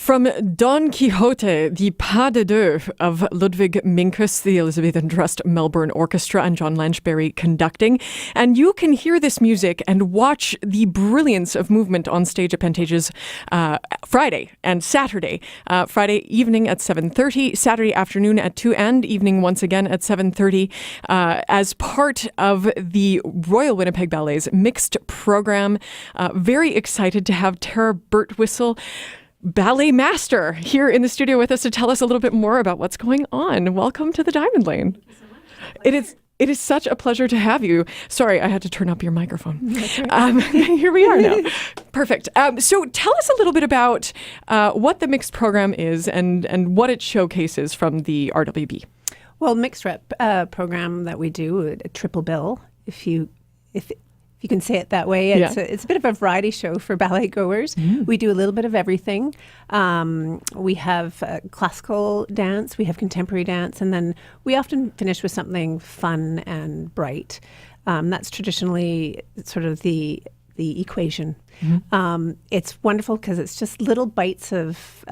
From Don Quixote, the Pas de Deux of Ludwig Minkus, the Elizabethan Dressed Melbourne Orchestra, and John Lanchberry conducting. And you can hear this music and watch the brilliance of movement on stage at Pantages Friday and Saturday. Friday evening at 7:30, Saturday afternoon at 2, and evening once again at 7:30 as part of the Royal Winnipeg Ballet's mixed program. Very excited to have Tara Birtwhistle, ballet master, here in the studio with us to tell us a little bit more about what's going on. Welcome to the Diamond Lane. Thank you so much. It is such a pleasure to have you. Sorry, I had to turn up your microphone. That's right. Here we are now. Perfect. So tell us a little bit about what the mixed program is and what it showcases from the RWB. Well, mixed rep program that we do, a triple bill, if you can say it that way. It's a bit of a variety show for ballet goers. We do a little bit of everything. We have classical dance, we have contemporary dance, and then we often finish with something fun and bright. That's traditionally sort of the equation. It's wonderful because it's just little bites of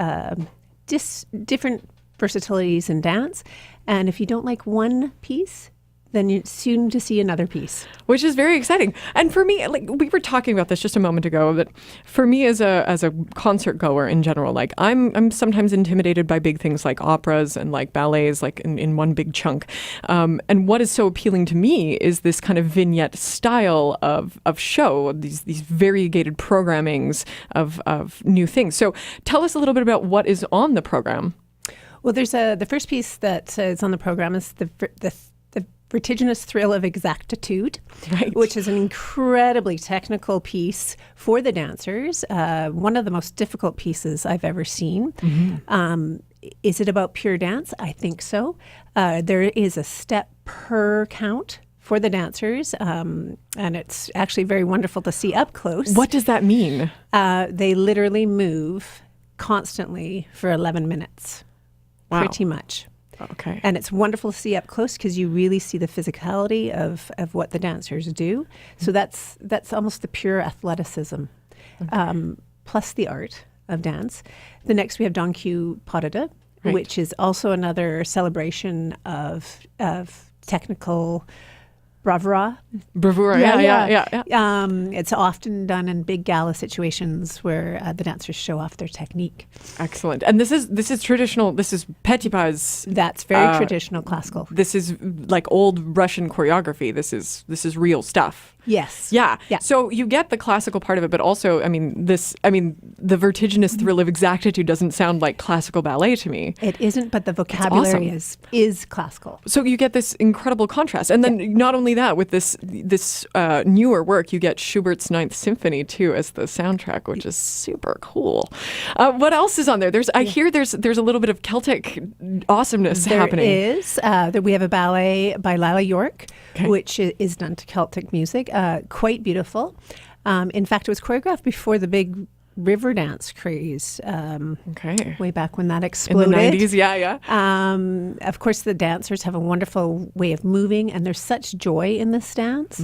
different versatilities in dance. And if you don't like one piece, then you're soon to see another piece. Which is very exciting. And for me, like we were talking about this just a moment ago, that for me as a concert goer in general, like I'm sometimes intimidated by big things like operas and like ballets, like in one big chunk. And what is so appealing to me is this kind of vignette style of show, these variegated programmings of new things. So tell us a little bit about what is on the program. Well, there's the first piece that is on the program is the vertiginous thrill of exactitude, which is an incredibly technical piece for the dancers. One of the most difficult pieces I've ever seen. Is it about pure dance? I think so. There is a step per count for the dancers, and it's actually very wonderful to see up close. What does that mean? They literally move constantly for 11 minutes. Wow. Pretty much. Okay. And it's wonderful to see up close because you really see the physicality of what the dancers do. So that's almost the pure athleticism, plus the art of dance. The next we have Don Q Pas de Deux, which is also another celebration of technical bravura. Yeah. It's often done in big gala situations where the dancers show off their technique. Excellent. And this is traditional. This is petit pas. That's very traditional classical. This is like old Russian choreography. This is real stuff. Yes. Yeah. So you get the classical part of it, but also, the vertiginous thrill of exactitude doesn't sound like classical ballet to me. It isn't, but the vocabulary is classical. So you get this incredible contrast. And then not only that, with this newer work, you get Schubert's Ninth Symphony too as the soundtrack, which is super cool. What else is on there? I hear there's a little bit of Celtic awesomeness happening. There is. We have a ballet by Lila York, which is done to Celtic music. Quite beautiful. In fact, it was choreographed before the big river dance craze, way back when that exploded. In the 90s, yeah. Of course, the dancers have a wonderful way of moving, and there's such joy in this dance.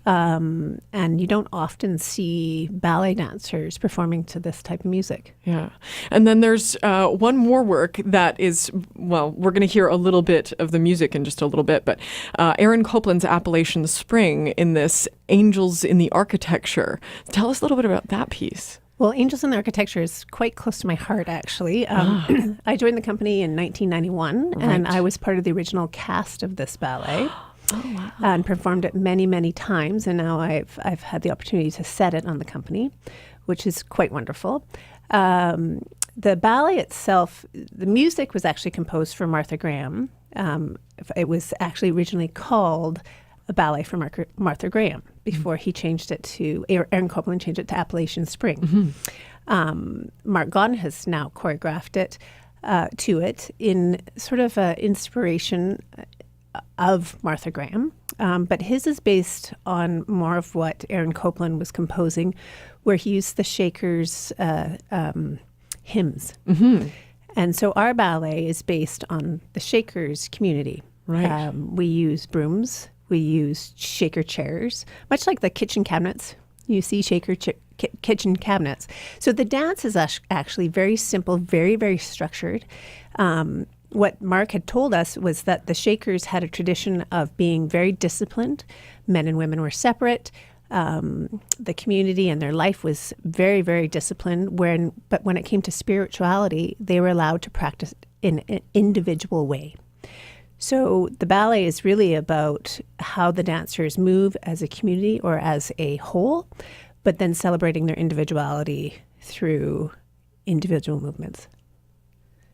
And you don't often see ballet dancers performing to this type of music. Yeah. And then there's one more work that is, well, we're going to hear a little bit of the music in just a little bit, but Aaron Copland's Appalachian Spring in this Angels in the Architecture. Tell us a little bit about that piece. Well, Angels in the Architecture is quite close to my heart, actually. I joined the company in 1991, and I was part of the original cast of this ballet. And performed it many, many times, and now I've had the opportunity to set it on the company, which is quite wonderful. The ballet itself, the music was actually composed for Martha Graham. It was actually originally called a ballet for Martha Graham before he changed it to, Aaron Copland changed it to Appalachian Spring. Mark Godden has now choreographed it to it in sort of inspiration of Martha Graham. But his is based on more of what Aaron Copland was composing, where he used the Shakers' hymns. And so our ballet is based on the Shakers community. We use brooms. We use shaker chairs, much like the kitchen cabinets. You see shaker kitchen cabinets. So the dance is actually very simple, very, very structured. What Mark had told us was that the Shakers had a tradition of being very disciplined. Men and women were separate. The community and their life was very, very disciplined. But when it came to spirituality, they were allowed to practice in an individual way. So the ballet is really about how the dancers move as a community or as a whole, but then celebrating their individuality through individual movements.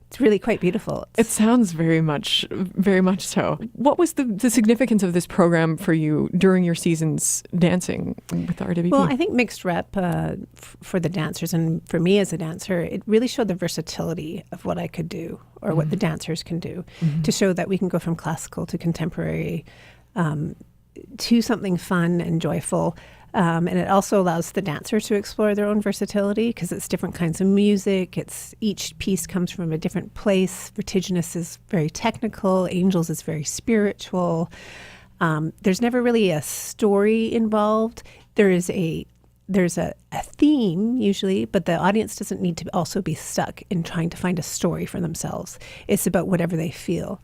It's really quite beautiful. It sounds very much so. What was the significance of this program for you during your seasons dancing with the RWB? Well, I think mixed rep for the dancers and for me as a dancer, it really showed the versatility of what I could do or what the dancers can do to show that we can go from classical to contemporary to something fun and joyful. And it also allows the dancer to explore their own versatility because it's different kinds of music. Each piece comes from a different place. Vertiginous is very technical. Angels is very spiritual. There's never really a story involved. There's a theme usually, but the audience doesn't need to also be stuck in trying to find a story for themselves. It's about whatever they feel.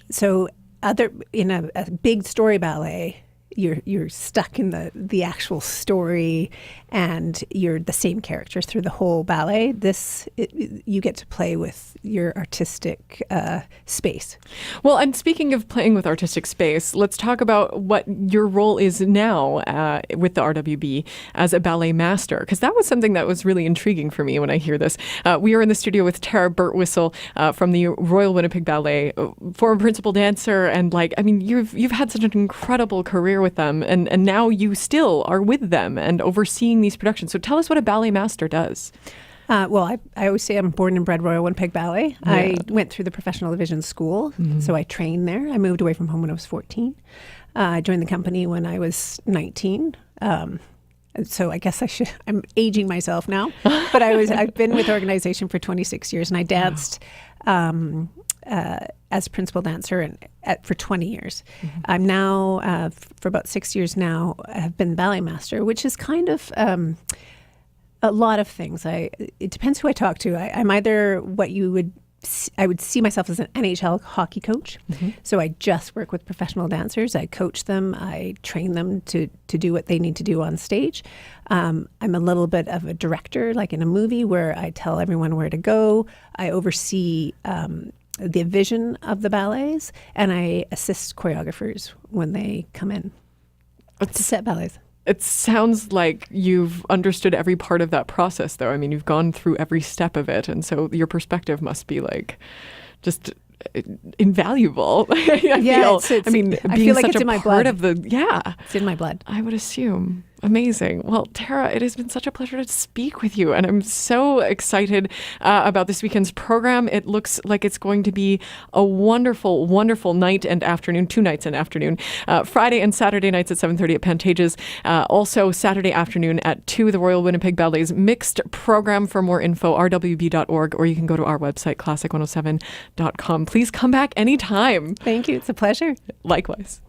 So in a big story ballet, you're stuck in the actual story and you're the same character through the whole ballet. You get to play with your artistic space. Well, and speaking of playing with artistic space, let's talk about what your role is now with the RWB as a ballet master, because that was something that was really intriguing for me when I hear this. We are in the studio with Tara Birtwhistle from the Royal Winnipeg Ballet, former principal dancer, and you've had such an incredible career with them, and now you still are with them and overseeing these productions. So tell us what a ballet master does. Well, I always say I'm born and bred Royal Winnipeg Ballet. Yeah. I went through the professional division school, so I trained there. I moved away from home when I was 14. I joined the company when I was 19. So I guess I'm aging myself now. But I've been with the organization for 26 years, and I danced as principal dancer for 20 years. I'm now, for about 6 years now, have been ballet master, which is kind of a lot of things. It depends who I talk to. I'm either I would see myself as an NHL hockey coach. So I just work with professional dancers. I coach them. I train them to do what they need to do on stage. I'm a little bit of a director, like in a movie, where I tell everyone where to go. I oversee the vision of the ballets, and I assist choreographers when they come in to set ballets. It sounds like you've understood every part of that process, though. I mean, you've gone through every step of it, and so your perspective must be just invaluable. I feel like it's in my blood. It's in my blood. I would assume. Amazing. Well, Tara, it has been such a pleasure to speak with you, and I'm so excited about this weekend's program. It looks like it's going to be a wonderful, wonderful night and afternoon, 2 nights and afternoon, Friday and Saturday nights at 7:30 at Pantages. Also Saturday afternoon at 2, the Royal Winnipeg Ballet's mixed program. For more info, rwb.org, or you can go to our website, classic107.com. Please come back anytime. Thank you. It's a pleasure. Likewise.